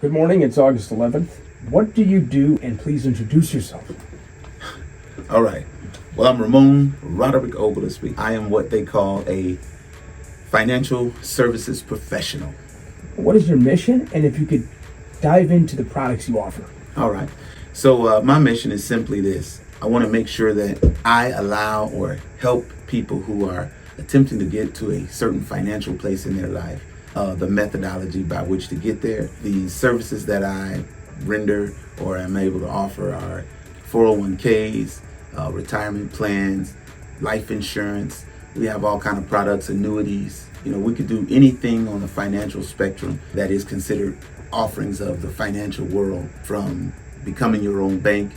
Good morning, it's August 11th. What do you do, and please introduce yourself? All right. Well, I'm Romon Oglesby. I am what they call a financial services professional. What is your mission, and if you could dive into the products you offer? All right. So my mission is simply this. I want to make sure that I allow or help people who are attempting to get to a certain financial place in their life, the methodology by which to get there. The services that I render or am able to offer are 401ks, retirement plans, life insurance. We have all kind of products, annuities. We could do anything on the financial spectrum that is considered offerings of the financial world, from becoming your own bank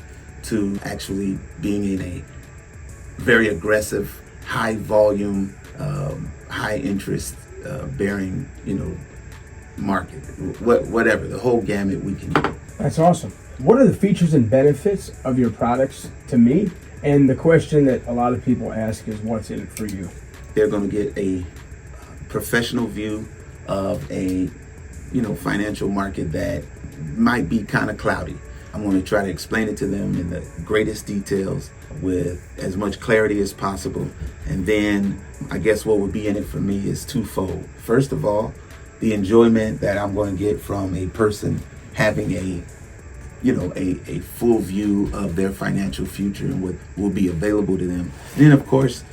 to actually being in a very aggressive, high volume, high interest bearing, market, whatever, the whole gamut we can do. That's awesome. What are the features and benefits of your products to me? And the question that a lot of people ask is, what's in it for you? They're going to get a professional view of a, financial market that might be kind of cloudy. I'm going to try to explain it to them in the greatest details with as much clarity as possible. And then I guess what would be in it for me is twofold. First of all, the enjoyment that I'm going to get from a person having a full view of their financial future and what will be available to them. Then, of course,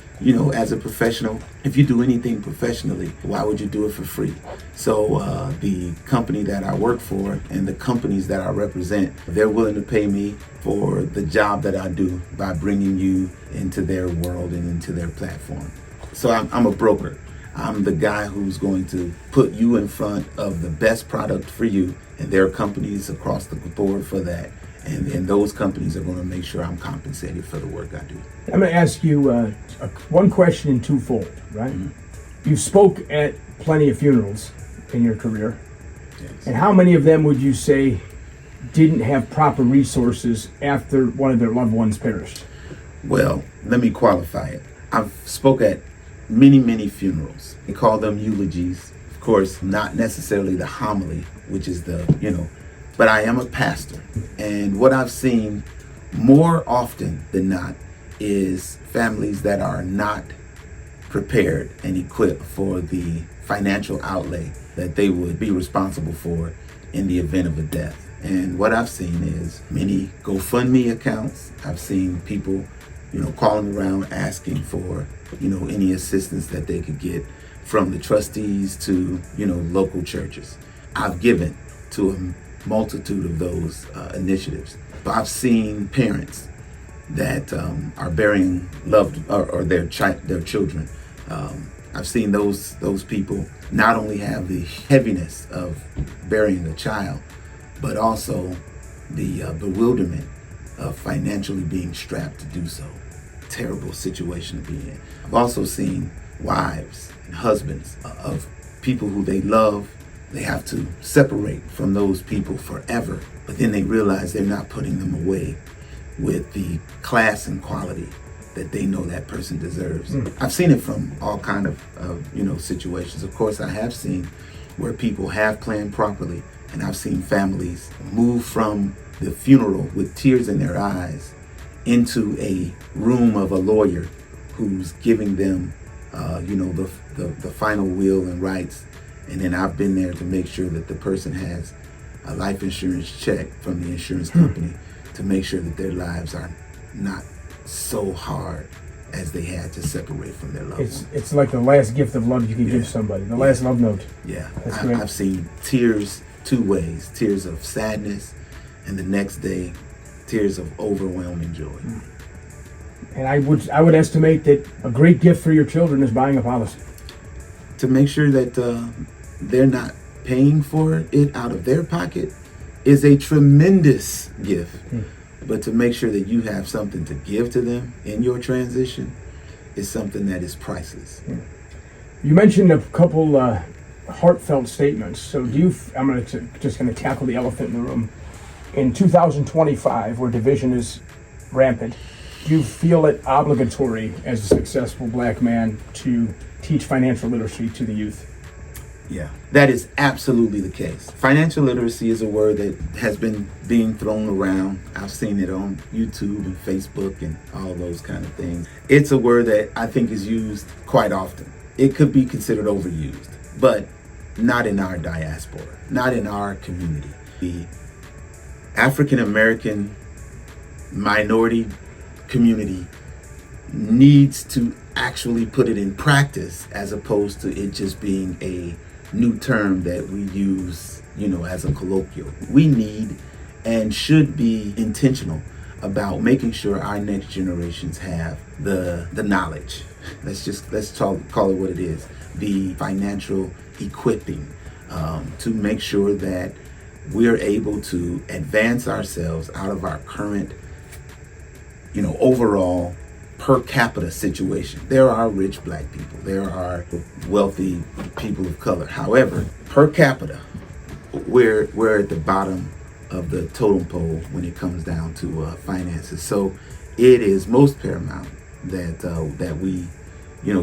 as a professional, if you do anything professionally, why would you do it for free? So the company that I work for and the companies that I represent, they're willing to pay me for the job that I do by bringing you into their world and into their platform. So I'm a broker. I'm the guy who's going to put you in front of the best product for you, and there are companies across the board for that. And those companies are going to make sure I'm compensated for the work I do. I'm going to ask you one question in twofold, right? Mm-hmm. You spoke at plenty of funerals in your career. Yes. And how many of them would you say didn't have proper resources after one of their loved ones perished? Well, let me qualify it. I've spoke at many funerals. They call them eulogies. Of course, not necessarily the homily, which is but I am a pastor. And what I've seen more often than not is families that are not prepared and equipped for the financial outlay that they would be responsible for in the event of a death. And what I've seen is many GoFundMe accounts. I've seen people, calling around asking for, any assistance that they could get, from the trustees to, local churches. I've given to a multitude of those initiatives. I've seen parents that are burying loved or their children. I've seen those people not only have the heaviness of burying a child, but also the bewilderment of financially being strapped to do so. Terrible situation to be in. I've also seen wives and husbands of people who they love. They have to separate from those people forever, but then they realize they're not putting them away with the class and quality that they know that person deserves. I've seen it from all kind of situations. Of course, I have seen where people have planned properly, and I've seen families move from the funeral with tears in their eyes into a room of a lawyer who's giving them, the final will and rights. And then I've been there to make sure that the person has a life insurance check from the insurance company to make sure that their lives are not so hard as they had to separate from their loved one. It's like the last gift of love you can give somebody, the last love note. Yeah, That's great. I've seen tears two ways, tears of sadness, and the next day, tears of overwhelming joy. And I would estimate that a great gift for your children is buying a policy. To make sure that they're not paying for it out of their pocket is a tremendous gift. But to make sure that you have something to give to them in your transition is something that is priceless. You mentioned a couple heartfelt statements. So I'm just going to tackle the elephant in the room. In 2025, where division is rampant, do you feel it obligatory as a successful black man to teach financial literacy to the youth? Yeah, that is absolutely the case. Financial literacy is a word that has been being thrown around. I've seen it on YouTube and Facebook and all those kind of things. It's a word that I think is used quite often. It could be considered overused, but not in our diaspora, not in our community. The African American minority community needs to actually put it in practice, as opposed to it just being a new term that we use, as a colloquial. We need and should be intentional about making sure our next generations have the knowledge. Let's call it what it is. The financial equipping to make sure that we're able to advance ourselves out of our current, overall per capita situation. There are rich black people. There are wealthy people of color. However, per capita, we're at the bottom of the totem pole when it comes down to finances. So it is most paramount that we,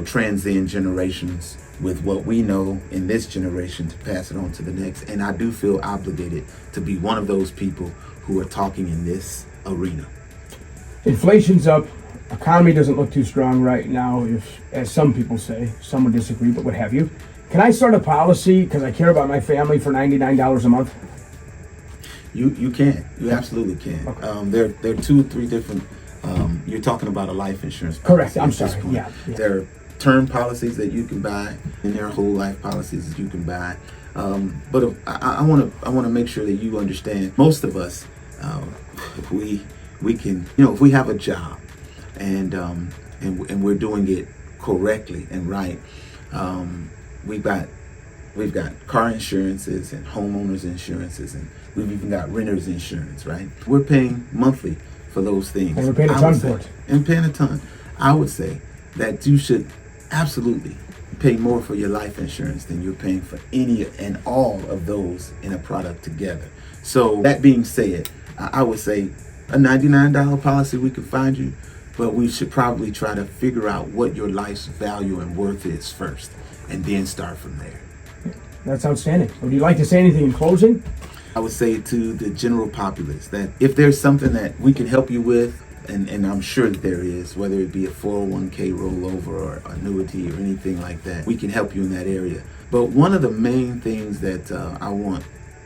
transcend generations with what we know in this generation to pass it on to the next. And I do feel obligated to be one of those people who are talking in this arena. Inflation's up. Economy doesn't look too strong right now, as some people say. Some would disagree, but what have you. Can I start a policy because I care about my family for $99 a month? You can. You absolutely can. Okay. There are 2 or 3 different. You're talking about a life insurance policy. Correct. I'm sorry. Yeah. There are term policies that you can buy, and there are whole life policies that you can buy. But I want to make sure that you understand. Most of us, if we can, if we have a job, and we're doing it correctly and right, we've got car insurances and homeowners insurances, and we've even got renters insurance, right? We're paying monthly for those things. And we're paying a ton for it. And paying a ton. I would say that you should absolutely pay more for your life insurance than you're paying for any and all of those in a product together. So that being said, I would say a $99 policy we could find you, but we should probably try to figure out what your life's value and worth is first, and then start from there. That's outstanding. Would you like to say anything in closing? I would say to the general populace that if there's something that we can help you with, and I'm sure that there is, whether it be a 401k rollover or annuity or anything like that, we can help you in that area. But one of the main things that I want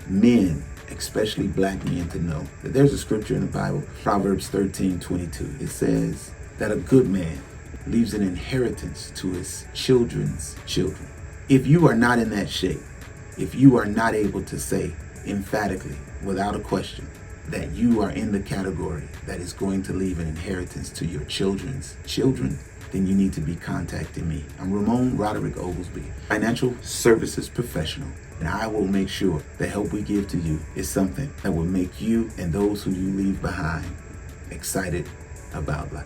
men, especially black men, to know, that there's a scripture in the Bible, Proverbs 13:22. It says that a good man leaves an inheritance to his children's children. If you are not in that shape, if you are not able to say emphatically, without a question, that you are in the category that is going to leave an inheritance to your children's children, then you need to be contacting me. I'm Romon Oglesby, financial services professional, and I will make sure the help we give to you is something that will make you and those who you leave behind excited about life.